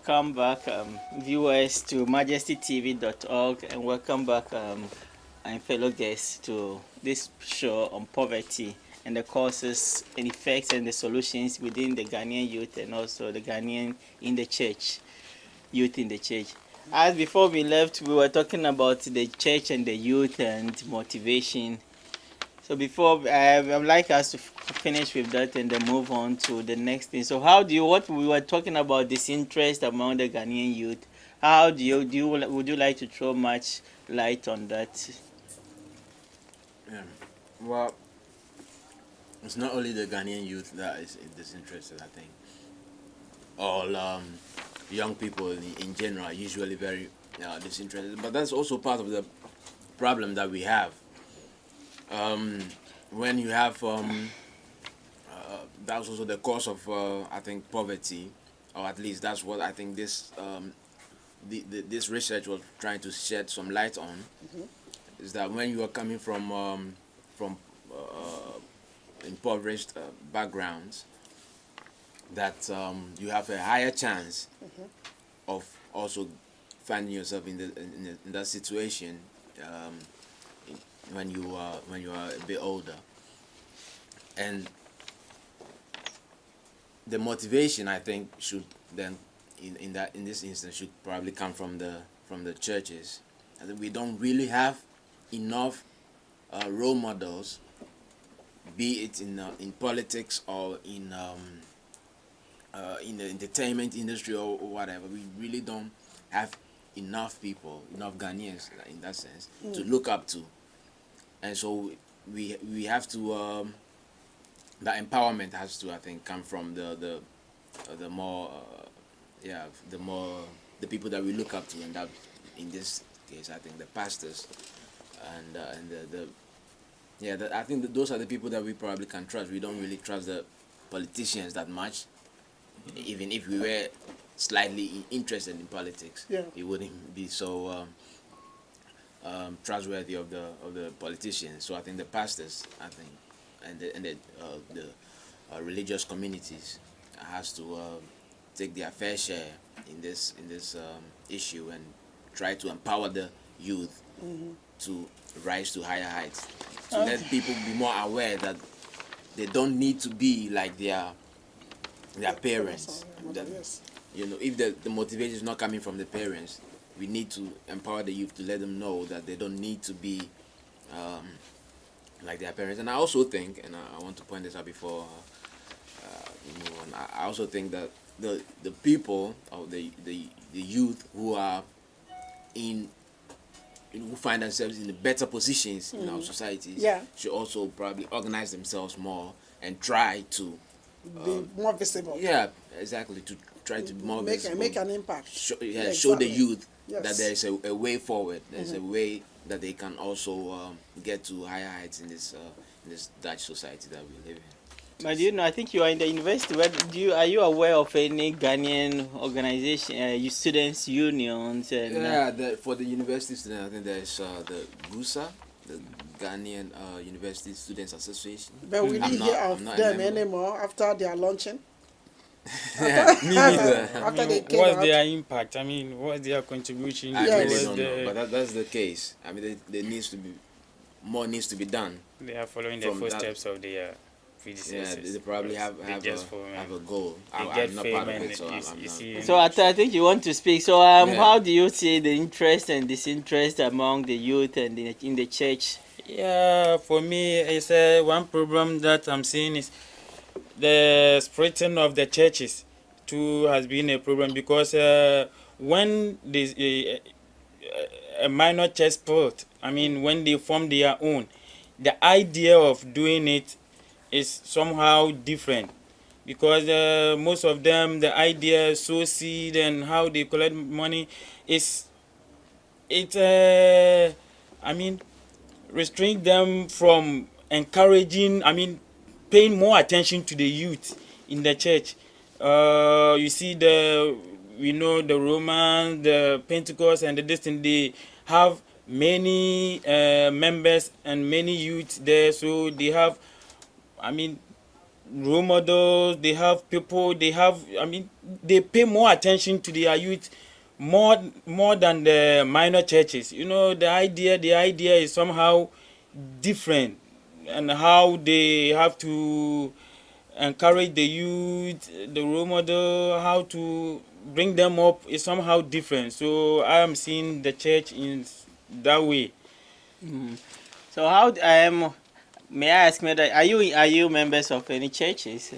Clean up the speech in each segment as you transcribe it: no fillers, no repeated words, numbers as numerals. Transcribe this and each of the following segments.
welcome back, viewers, to majestytv.org, and welcome back, and fellow guests, to this show on poverty and the causes and effects and the solutions within the Ghanaian youth and also the Ghanaian in the church, youth in the church. As before we left, we were talking about the church and the youth and motivation. So before, I would like us to finish with that and then move on to the next thing. So what we were talking about, disinterest among the Ghanaian youth, would you like to throw much light on that? Yeah. Well, it's not only the Ghanaian youth that is disinterested, I think. All young people in general are usually very disinterested. But that's also part of the problem that we have. When you have that's also the cause of I think poverty, or at least that's what I think this this research was trying to shed some light on. Is that when you are coming from impoverished backgrounds, that you have a higher chance of also finding yourself in that situation when you are a bit older. And the motivation, I think, should then in this instance should probably come from the churches. I think we don't really have enough role models, be it in politics or in the entertainment industry or whatever. We really don't have enough people, enough Ghanaians in that sense to look up to. And so we have to the empowerment has to, I think, come from the more the people that we look up to, and that in this case I think the pastors and I think that those are the people that we probably can trust. We don't really trust the politicians that much, even if we were slightly interested in politics. It wouldn't be so trustworthy of the politicians. So I think the pastors, I think, and the religious communities has to take their fair share in this issue and try to empower the youth to rise to higher heights, to let people be more aware that they don't need to be like their parents. That, if the motivation is not coming from the parents, we need to empower the youth to let them know that they don't need to be like their parents. And I also think, and I want to point this out before we move on, I also think that the people or the youth who are who find themselves in the better positions in our societies should also probably organize themselves more and try to be more visible. Yeah, exactly. To try to be more visible. Make an impact. Show the youth that there is a way forward. There's a way that they can also get to higher heights in this Dutch society that we live in. But I think you are in the university. Are you aware of any Ghanaian organization, students' unions? And, for the university students, I think there's the GUSA, the Ghanaian University Students Association. But we didn't hear of them anymore after their launching. Me neither. After they came What's out. their impact? I mean, what's their contribution? I Yes. really don't know, but that's the case. I mean, there needs to be more needs to be done. They are following the From footsteps of their predecessors. Yeah, they probably have a goal. I'm not part of it, so I'm not. So I think you want to speak. So how do you see the interest and disinterest among the youth and in the church? Yeah, for me, it's one problem that I'm seeing is the spreading of the churches too has been a problem, because when there's a minor church split, I mean, when they form their own, the idea of doing it is somehow different, because most of them, the idea sow seed and how they collect money is restrict them from encouraging, paying more attention to the youth in the church. You see we know the Romans, the Pentecost, and this thing, they have many members and many youth there, so they have, role models, they have people, they have, I mean, they pay more attention to their youth more than the minor churches. You know, the idea is somehow different, and how they have to encourage the youth, the role model, how to bring them up is somehow different. So I am seeing the church in that way. So how may I ask, me that are you members of any churches?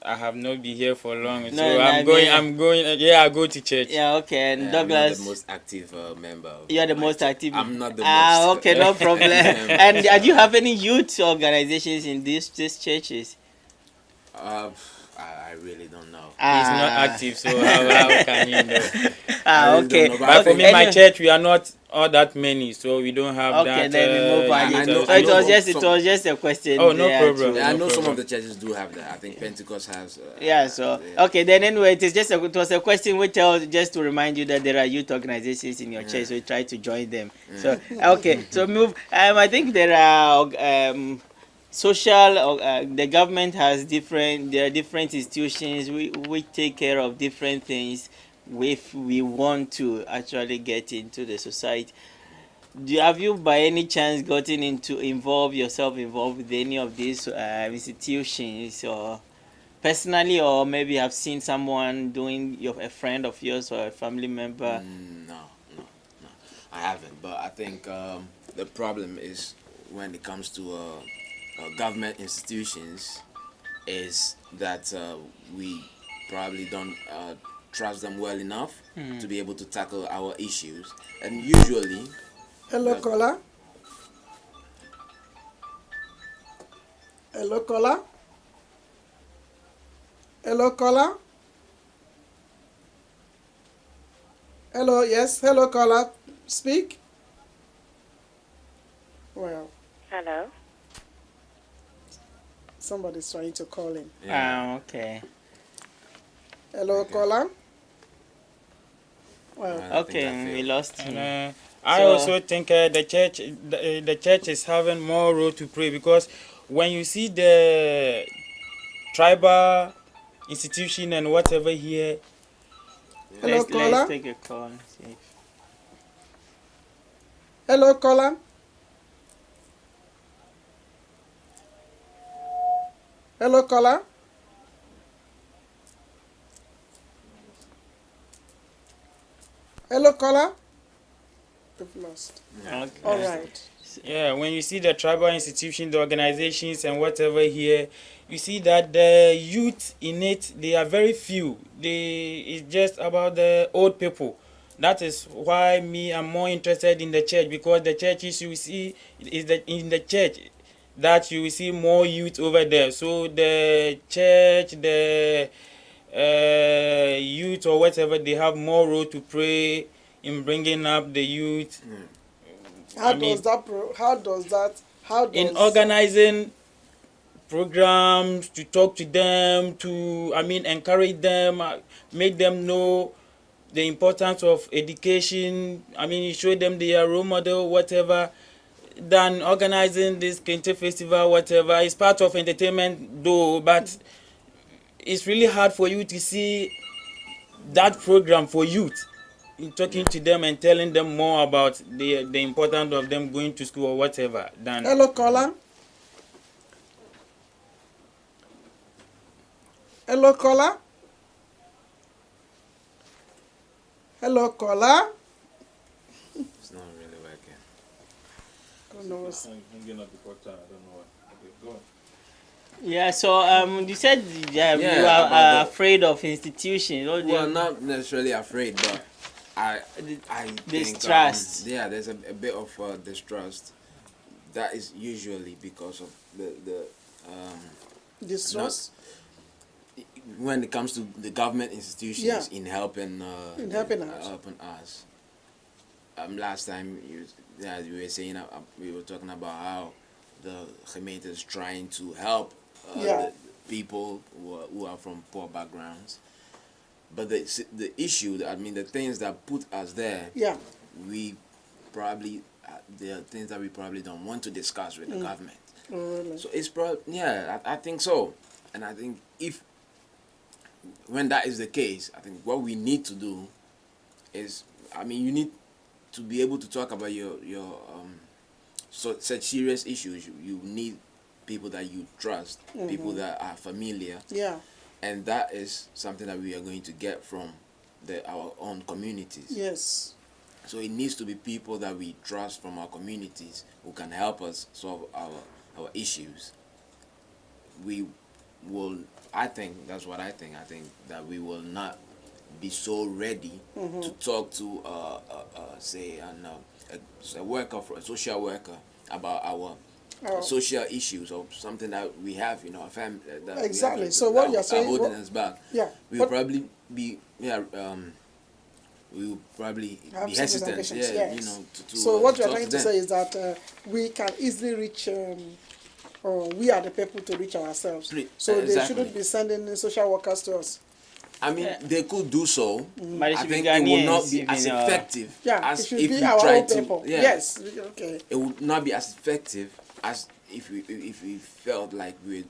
I have not been here for long, No, so no, I mean, I'm going. Yeah, I go to church. Yeah, okay. And I'm not Douglas, the most active member. Of you're the my most church. active. I'm not the most. Okay, no problem. member. And do you have any youth organizations in these churches? I really don't know. He's not active, so how can you know? I really Okay. don't know, But for me, my Anyway, church, we are not all that many, so we don't have okay, that. then we move on. I know- So I it know was just some- a question. Oh, no there problem. to- Yeah, I No know some problem. of the churches do have that. I think Pentecost has. Yeah, so yeah. okay, then anyway, it was a question which tells just to remind you that there are youth organizations in your church, so you try to join them. So okay, so move. I think there are social. The government has there are different institutions we take care of different things if we want to actually get into the society. Have you by any chance gotten involved with any of these institutions, or personally, or maybe have seen someone doing, a friend of yours or a family member? No, I haven't. But I think the problem is when it comes to government institutions, is that we probably don't trust them well enough to be able to tackle our issues, and usually. Hello, caller. Hello, caller. Hello, caller. Hello, yes. Hello, caller. Speak. Well, Hello. somebody's trying to call in. Okay. Hello, Okay. caller. Well, I think I Okay, we failed. lost him. And I So- also think the church is having more role to play, because when you see the tribal institution and whatever here, Hello, let's caller. take a call and see. Hello, caller. Hello, caller. Hello, caller. We've lost. Okay. All right. yeah, when you see the tribal institution, the organizations and whatever here, you see that the youth in it, they are very few. It's just about the old people. That is why I'm more interested in the church, because the churches you see is that in the church that you will see more youth over there. So the church, the youth or whatever, they have more role to play in bringing up the youth, How does in organizing programs, to talk to them, to encourage them, make them know the importance of education. You show them their role model, whatever. Than organizing this Kente festival, whatever. It's part of entertainment though, but it's really hard for you to see that program for youth, in talking to them and telling them more about the importance of them going to school or whatever. Than Hello, caller. Hello, caller. Hello, caller. It's not really working. Who knows? Yeah, so you said you Yeah, are about the- afraid of institutions. Well, not necessarily afraid, but I think Distrust. there's a bit of distrust. That is usually because of the Distrust. when it comes to the government institutions Yeah. in helping In helping us. helping us. Last time you were saying we were talking about how the Gemeente is trying to help Yeah. the people who are from poor backgrounds. But the issue, the things that put us there, Yeah. we probably there are things that we probably don't want to discuss with the government. Really? So it's probably, yeah, I think so. And I think when that is the case, I think what we need to do is, I mean, you need to be able to talk about your such serious issues. You need people that you trust, people that are familiar, Yeah. and that is something that we are going to get from our own communities. Yes. So it needs to be people that we trust from our communities who can help us solve our issues. We will, I think, that's what I think. I think that we will not be so ready to talk to, say, a worker, a social worker, about our social issues or something that we have in our family. Exactly. So what you're saying, holding us back. Yeah. We will probably be, we will probably Have be some hesitant, reservations, yeah, yes. you know, to So what you're talk trying to them. say is that we can easily reach, or we are the people to reach ourselves. So they Exactly. shouldn't be sending social workers to us. I mean, they could do so. But it I should be think it will not Ghanaians, be as even, effective Yeah, as it should if be we our try own to. people. Yeah, Yes. Okay. it would not be as effective as if we felt like we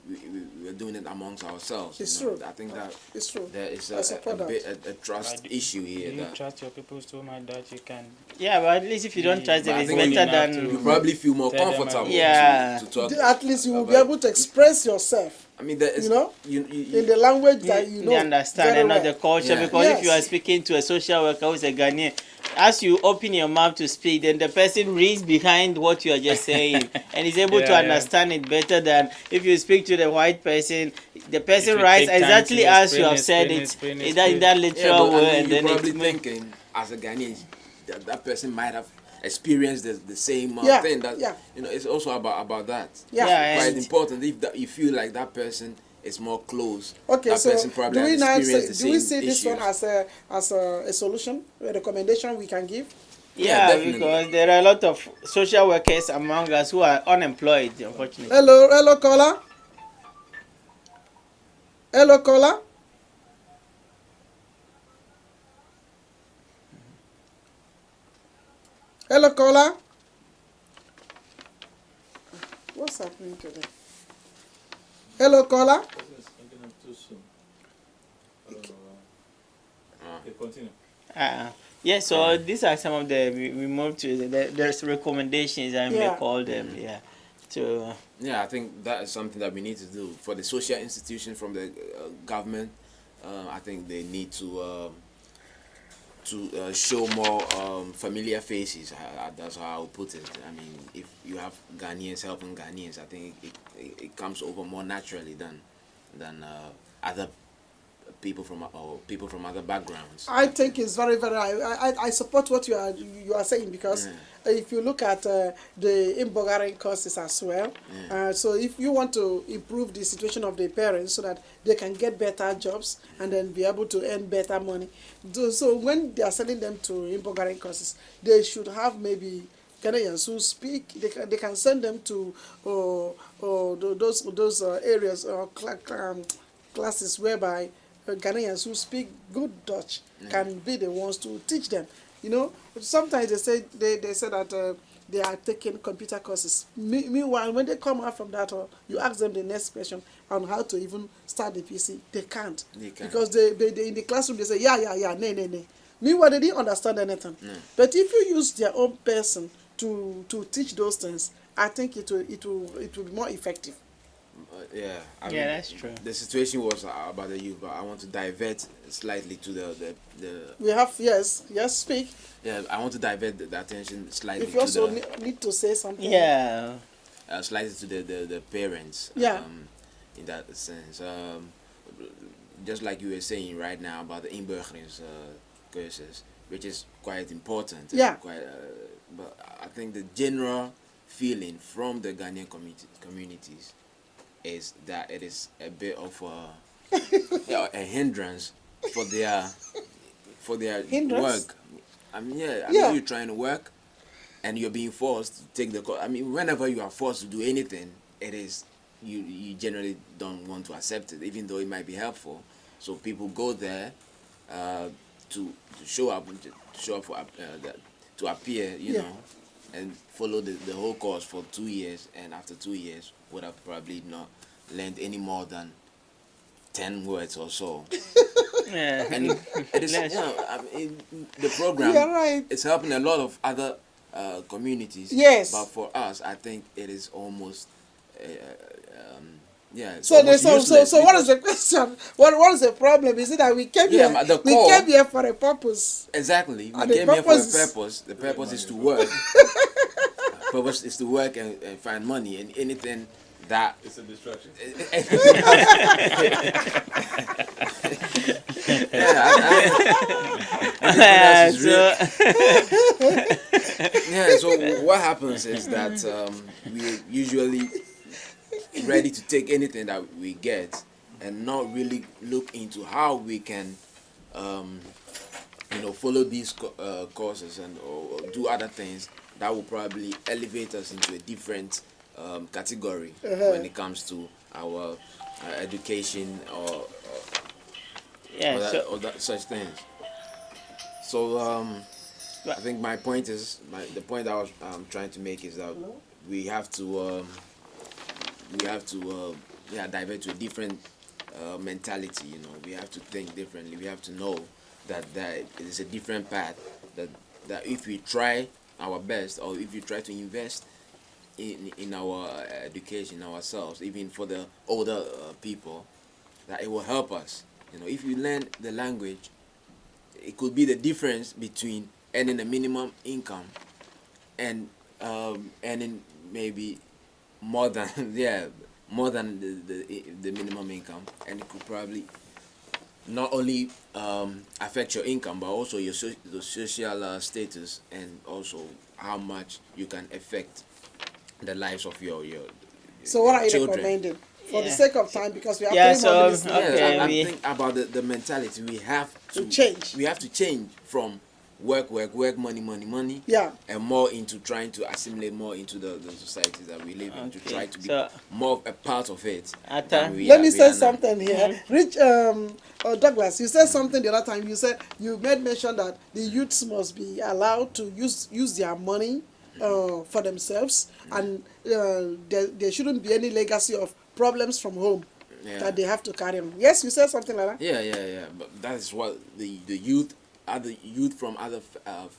were doing it amongst ourselves. It's you know. true. I think that It's true. there is I support that. a trust issue Do here. you That trust your people so much that you can? Yeah, but at least if you don't trust But them, I it's think better enough than. you probably feel more Tell them comfortable Yeah. to talk. At least you will be about- able to express yourself, I mean, there is, you know, you, in the language that you know They understand very and not well. the culture. Yeah. Because if you are Yes. speaking to a social worker who's a Ghanaian, as you open your mouth to speak, then the person reads behind what you are just saying and is able to Yeah, yeah. understand it better than if you speak to the white person. The person will writes take time exactly to as you explain, have said explain, it explain, in that yeah, literal but way, I mean, and you're then probably it thinking as a Ghanaian that person might have experienced the same Yeah, thing. That yeah. you know, it's also about that. Yeah. Yeah, Quite and- important if you feel like that person is more close. Okay, that so person probably do we has now experienced say, the do we same see this one issues. as a solution, a recommendation we can give? Yeah, definitely. because there are a lot of social workers among us who are unemployed, unfortunately. Hello, caller. Hello, caller. Hello, caller. What's happening today? Hello, caller. Yeah, so these are some of we move to there's recommendations I may Yeah. call them. Yeah, to Yeah, I think that is something that we need to do for the social institutions from the government. I think they need to show more familiar faces. That's how I would put it. I mean, if you have Ghanaians helping Ghanaians, I think it comes over more naturally than other people from other backgrounds. I think it's very, very. I support what you are saying because if you look at the Imbogaran courses as well, so if you want to improve the situation of the parents so that they can get better jobs and then be able to earn better money, so when they are sending them to Imbogaran courses, they should have maybe Ghanaians who speak. They can send them to those areas or classes whereby Ghanaians who speak good Dutch can be the ones to teach them. You know, sometimes they say that they are taking computer courses. Meanwhile, when they come out from that, you ask them the next question on how to even start the PC, they can't. Because they in the classroom they say nay. Meanwhile, they didn't understand anything. But if you use their own person to teach those things, I think it will be more effective. Yeah, I Yeah, mean, that's true. The situation was about the youth, but I want to divert slightly to the We have yes, speak. yeah. I want to divert the attention slightly If you also to the need to say something. yeah. Slightly to the parents. Yeah. In that sense, just like you were saying right now about the inburgerings curses, which is quite important. Yeah. But I think the general feeling from the Ghanaian communities is that it is a bit of a hindrance for their Hindrance? work. I mean, I Yeah. mean, you're trying to work and you're being forced to take the course. I mean, whenever you are forced to do anything, it is you generally don't want to accept it, even though it might be helpful. So people go there to show up for to appear, you Yeah. know, and follow the whole course for 2 years, and after 2 years would have probably not learned any more than 10 words or so. Yeah. And it is, I mean, the program You're right. is helping a lot of other communities. Yes. But for us, I think it is almost, it's So, almost useless so what is because- the question? What is the problem? Is it that we came Yeah, here? but the We core- came here for a purpose. Exactly. We And the came here for a purpose is- purpose. The purpose is to work. Purpose is to work and find money, and anything that It's a distraction. So what happens is that we usually ready to take anything that we get and not really look into how we can follow these courses and or do other things that will probably elevate us into a different category when it comes to our education or Yeah. or that such things. So I think my point is the point I was trying to make is that we have to divert to a different mentality. You know, we have to think differently. We have to know that it is a different path. That if we try our best, or if you try to invest in our education ourselves, even for the older people, that it will help us. You know, if you learn the language, it could be the difference between earning a minimum income and earning maybe more than the minimum income, and it could probably not only affect your income but also your the social status, and also how much you can affect the lives of your So what are you children. recommending? For the Yeah. sake of time, because we have Yeah, 3 more so, minutes left. okay. I we- think about the mentality. We have To change. We have to change from work, money, Yeah. and more into trying to assimilate more into the society that we live in, to Okay, try to be so- more of a part of it. Atta, than we Let are- me we say are now. something here. Rich, Douglas, you said something the other time. You said you made mention that the youths must be allowed to use their money for themselves, and there shouldn't be any legacy of problems from home Yeah. that they have to carry on. Yes, you said something like that. Yeah. But that is what the youth, other youth from other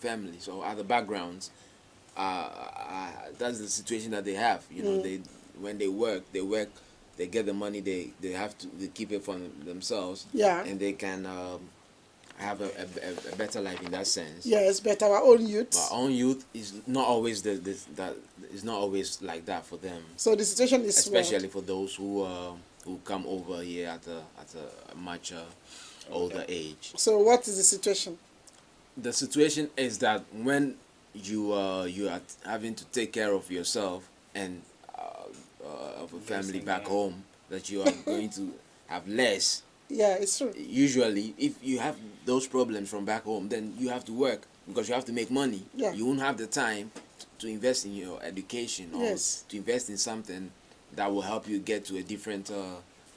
families or other backgrounds, that's the situation that they have. You know, they when they work, they get the money. They have to keep it for themselves. Yeah. And they can have a better life in that sense. Yes, but our own But youths. our own youth is not always that is not always like that for them. So the situation is Especially for those who come over here at a much older age. So what is the situation? The situation is that when you are having to take care of yourself and of a family back home, that you are going to have less. Yeah, it's true. Usually, if you have those problems from back home, then you have to work because you have to make money. Yeah. You won't have the time to invest in your education or Yes. to invest in something that will help you get to a different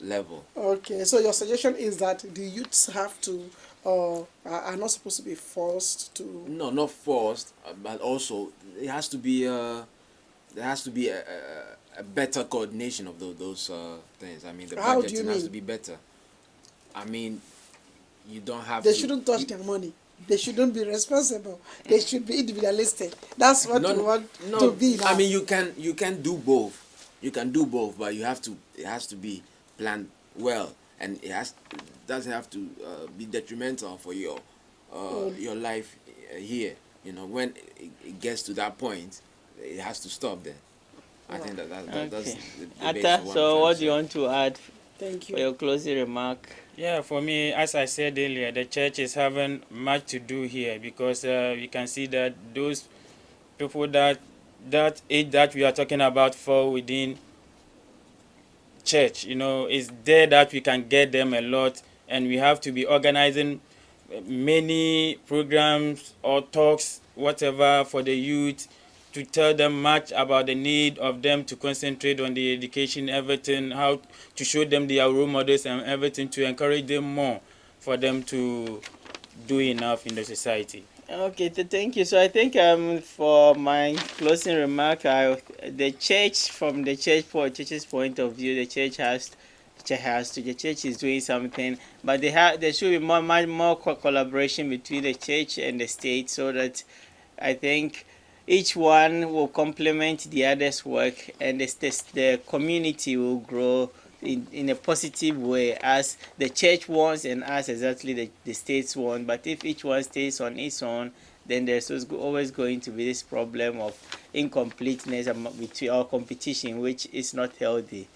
level. Okay, so your suggestion is that the youths have to are not supposed to be forced to. No, not forced, but also it has to be there has to be a better coordination of those things. I mean, the How do you budgeting has to mean? be better. I mean, you don't have They to. shouldn't touch their money. They shouldn't be responsible. They should be individualistic. That's what we want to be now. I mean, you can do both. You can do both, but it has to be planned well, and doesn't have to be detrimental for your life here. You know, when it gets to that point, it has to stop there. I think that's Okay. the basis Atta, of so I'm what trying do you want to add Thank for you. your closing remark? Yeah, for me, as I said earlier, the church is having much to do here because we can see that those people that age that we are talking about fall within church. You know, it's there that we can get them a lot, and we have to be organizing many programs or talks, whatever, for the youth to tell them much about the need of them to concentrate on the education, everything, how to show them their role models and everything, to encourage them more for them to do enough in the society. Okay, thank you. So I think for my closing remark, the church, from the church's point of view, the church the church is doing something, but there should be much more collaboration between the church and the state, so that I think each one will complement the other's work, and the community will grow in a positive way, as the church wants and as exactly the states want. But if each one stays on its own, then there's always going to be this problem of incompleteness between our competition, which is not healthy.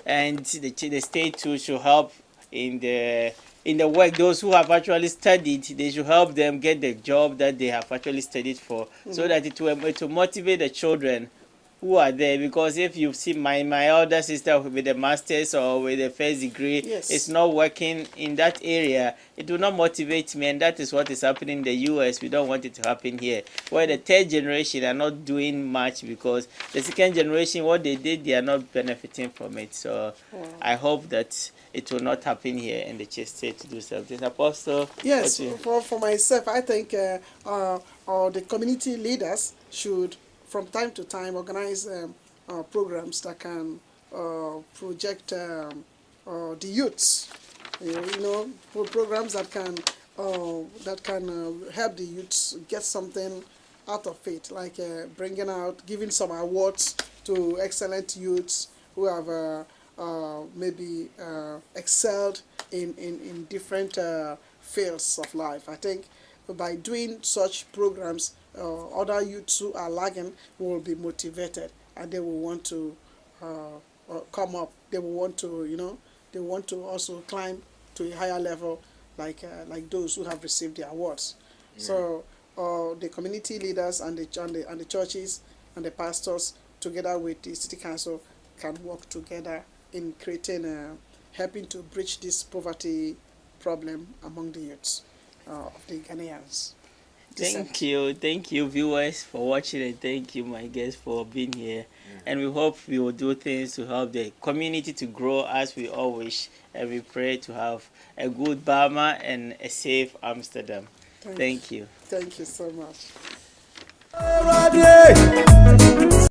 And the state too should help in the work. Those who have actually studied, they should help them get the job that they have actually studied for, so that it will motivate the children who are there. Because if you see my elder sister with a master's or with a first degree, Yes. it's not working in that area, it will not motivate me. And that is what is happening in the US. We don't want it to happen here, where the third generation are not doing much, because the second generation, what they did, they are not benefiting from it. So I hope that it will not happen here, and the church state to do something. Apostle? Yes, what you- for myself, I think the community leaders should, from time to time, organize programs that can project the youths. Programs that can help the youths get something out of it, like giving some awards to excellent youths who have maybe excelled in different fields of life. I think by doing such programs, other youths who are lagging will be motivated, and they will want to come up. They will want to, they want to also climb to a higher level, like those who have received the awards. So the community leaders and the churches and the pastors, together with the city council, can work together in creating, helping to bridge this poverty problem among the youths of the Ghanaians. Thank you, viewers, for watching, and thank you, my guests, for being here. And we hope we will do things to help the community to grow, as we all wish, and we pray to have a good Burma and a safe Amsterdam. Thank you. Thank you so much.